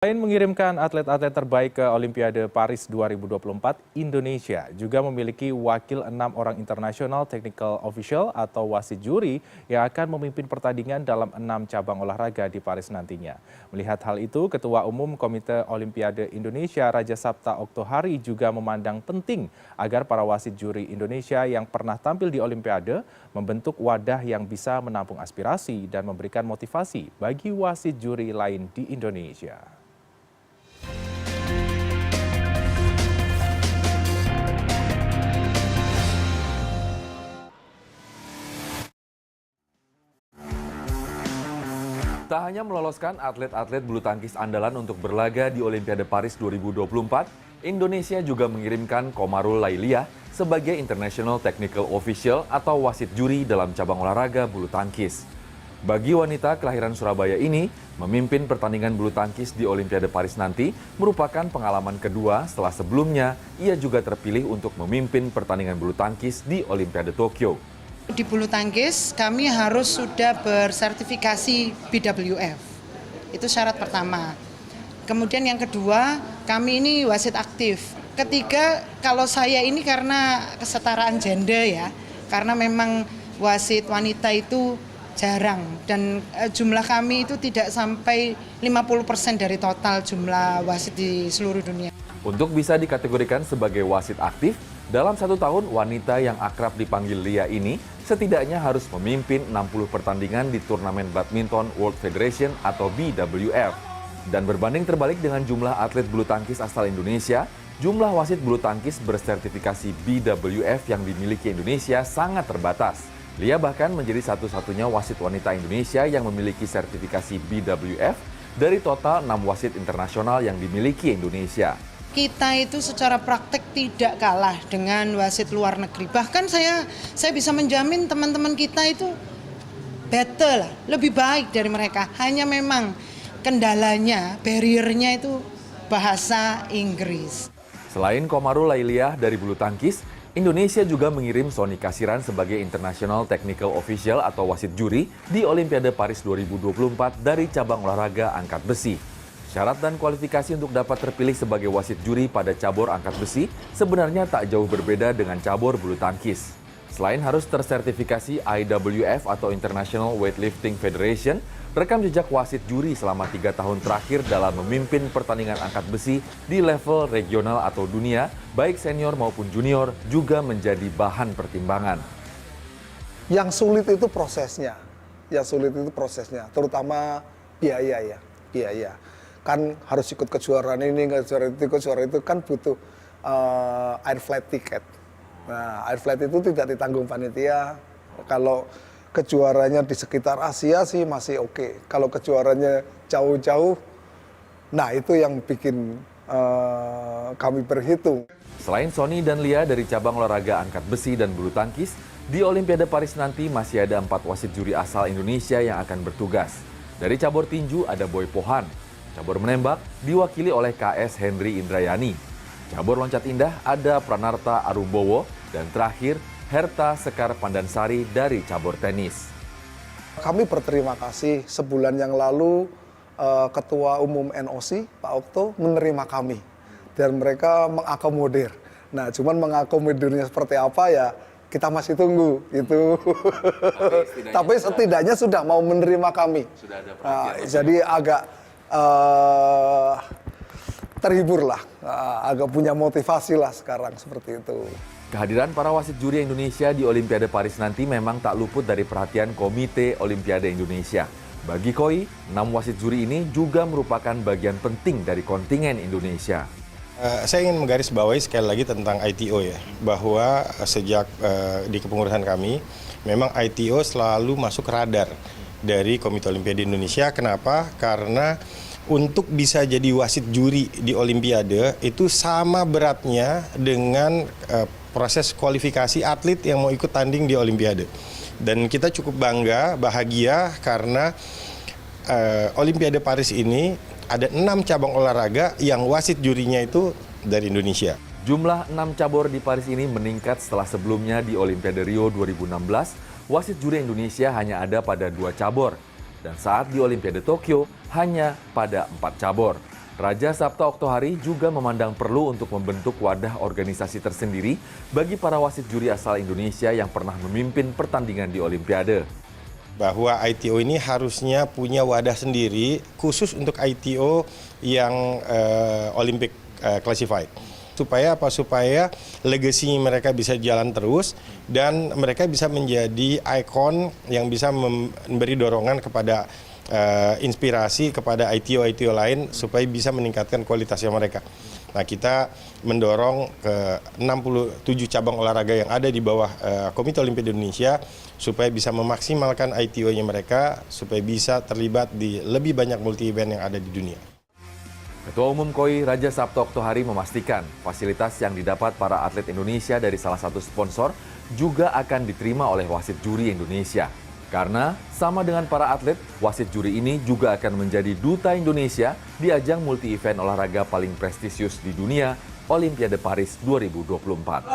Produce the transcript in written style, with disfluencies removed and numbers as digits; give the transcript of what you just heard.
Selain mengirimkan atlet-atlet terbaik ke Olimpiade Paris 2024, Indonesia juga memiliki wakil 6 orang internasional technical official atau wasit juri yang akan memimpin pertandingan dalam 6 cabang olahraga di Paris nantinya. Melihat hal itu, Ketua Umum Komite Olimpiade Indonesia Raja Sabta Oktohari juga memandang penting agar para wasit juri Indonesia yang pernah tampil di Olimpiade membentuk wadah yang bisa menampung aspirasi dan memberikan motivasi bagi wasit juri lain di Indonesia. Tak hanya meloloskan atlet-atlet bulu tangkis andalan untuk berlaga di Olimpiade Paris 2024, Indonesia juga mengirimkan Komarul Lailiah sebagai International Technical Official atau wasit juri dalam cabang olahraga bulu tangkis. Bagi wanita kelahiran Surabaya ini, memimpin pertandingan bulu tangkis di Olimpiade Paris nanti merupakan pengalaman kedua setelah sebelumnya ia juga terpilih untuk memimpin pertandingan bulu tangkis di Olimpiade Tokyo. Di bulu tangkis kami harus sudah bersertifikasi BWF, itu syarat pertama. Kemudian yang kedua, kami ini wasit aktif. Ketiga, kalau saya ini karena kesetaraan gender ya, karena memang wasit wanita itu jarang dan jumlah kami itu tidak sampai 50% dari total jumlah wasit di seluruh dunia. Untuk bisa dikategorikan sebagai wasit aktif, dalam 1 tahun wanita yang akrab dipanggil Lia ini setidaknya harus memimpin 60 pertandingan di turnamen badminton World Federation atau BWF. Dan berbanding terbalik dengan jumlah atlet bulu tangkis asal Indonesia, jumlah wasit bulu tangkis bersertifikasi BWF yang dimiliki Indonesia sangat terbatas. Lia bahkan menjadi satu-satunya wasit wanita Indonesia yang memiliki sertifikasi BWF dari total 6 wasit internasional yang dimiliki Indonesia. Kita itu secara praktek tidak kalah dengan wasit luar negeri. Bahkan saya bisa menjamin teman-teman kita itu better lah, lebih baik dari mereka. Hanya memang kendalanya, barriernya itu bahasa Inggris. Selain Komarul Lailiah dari bulu tangkis, Indonesia juga mengirim Sony Kasiran sebagai International Technical Official atau wasit juri di Olimpiade Paris 2024 dari cabang olahraga angkat besi. Syarat dan kualifikasi untuk dapat terpilih sebagai wasit juri pada cabur angkat besi sebenarnya tak jauh berbeda dengan cabur bulu tangkis. Selain harus tersertifikasi IWF atau International Weightlifting Federation, rekam jejak wasit juri selama 3 tahun terakhir dalam memimpin pertandingan angkat besi di level regional atau dunia, baik senior maupun junior, juga menjadi bahan pertimbangan. Yang sulit itu prosesnya, terutama biaya. Kan harus ikut kejuaraan ini, kejuaraan itu kan butuh air flight ticket. Nah, air flight itu tidak ditanggung panitia. Kalau kejuarannya di sekitar Asia sih masih oke. Kalau kejuarannya jauh-jauh, nah itu yang bikin kami berhitung. Selain Sony dan Lia dari cabang olahraga angkat besi dan bulu tangkis, di Olimpiade Paris nanti masih ada 4 wasit juri asal Indonesia yang akan bertugas. Dari cabur tinju ada Boy Pohan. Cabur menembak diwakili oleh KS Henry Indrayani. Cabur loncat indah ada Pranarta Arumbowo. Dan terakhir, Herta Sekar Pandansari dari cabur tenis. Kami berterima kasih sebulan yang lalu Ketua Umum NOC, Pak Okto, menerima kami. Dan mereka mengakomodir. Nah, cuman mengakomodirnya seperti apa ya, kita masih tunggu itu. Tapi setidaknya sudah mau menerima kami. Sudah ada perhatian. Jadi agak terhibur lah, agak punya motivasi lah sekarang seperti itu. Kehadiran para wasit juri Indonesia di Olimpiade Paris nanti memang tak luput dari perhatian Komite Olimpiade Indonesia. Bagi KOI, 6 wasit juri ini juga merupakan bagian penting dari kontingen Indonesia. Saya ingin menggarisbawahi sekali lagi tentang ITO ya, bahwa sejak di kepengurusan kami, memang ITO selalu masuk radar dari Komite Olimpiade Indonesia. Kenapa? Karena untuk bisa jadi wasit juri di Olimpiade itu sama beratnya dengan proses kualifikasi atlet yang mau ikut tanding di Olimpiade. Dan kita cukup bangga, bahagia karena Olimpiade Paris ini ada 6 cabang olahraga yang wasit jurinya itu dari Indonesia. Jumlah 6 cabur di Paris ini meningkat setelah sebelumnya di Olimpiade Rio 2016, wasit juri Indonesia hanya ada pada 2 cabur. Dan saat di Olimpiade Tokyo hanya pada 4 cabur. Raja Sabta Oktohari juga memandang perlu untuk membentuk wadah organisasi tersendiri bagi para wasit juri asal Indonesia yang pernah memimpin pertandingan di Olimpiade. Bahwa ITO ini harusnya punya wadah sendiri khusus untuk ITO yang Olympic classified. Supaya apa? Supaya legasi mereka bisa jalan terus dan mereka bisa menjadi ikon yang bisa memberi dorongan kepada inspirasi kepada ITO lain supaya bisa meningkatkan kualitasnya mereka. Nah, kita mendorong ke 67 cabang olahraga yang ada di bawah Komite Olimpiade Indonesia supaya bisa memaksimalkan ITO-nya mereka supaya bisa terlibat di lebih banyak multi event yang ada di dunia. Ketua Umum KOI Raja Sabta Oktohari memastikan fasilitas yang didapat para atlet Indonesia dari salah satu sponsor juga akan diterima oleh wasit juri Indonesia. Karena sama dengan para atlet, wasit juri ini juga akan menjadi duta Indonesia di ajang multi-event olahraga paling prestisius di dunia, Olimpiade Paris 2024.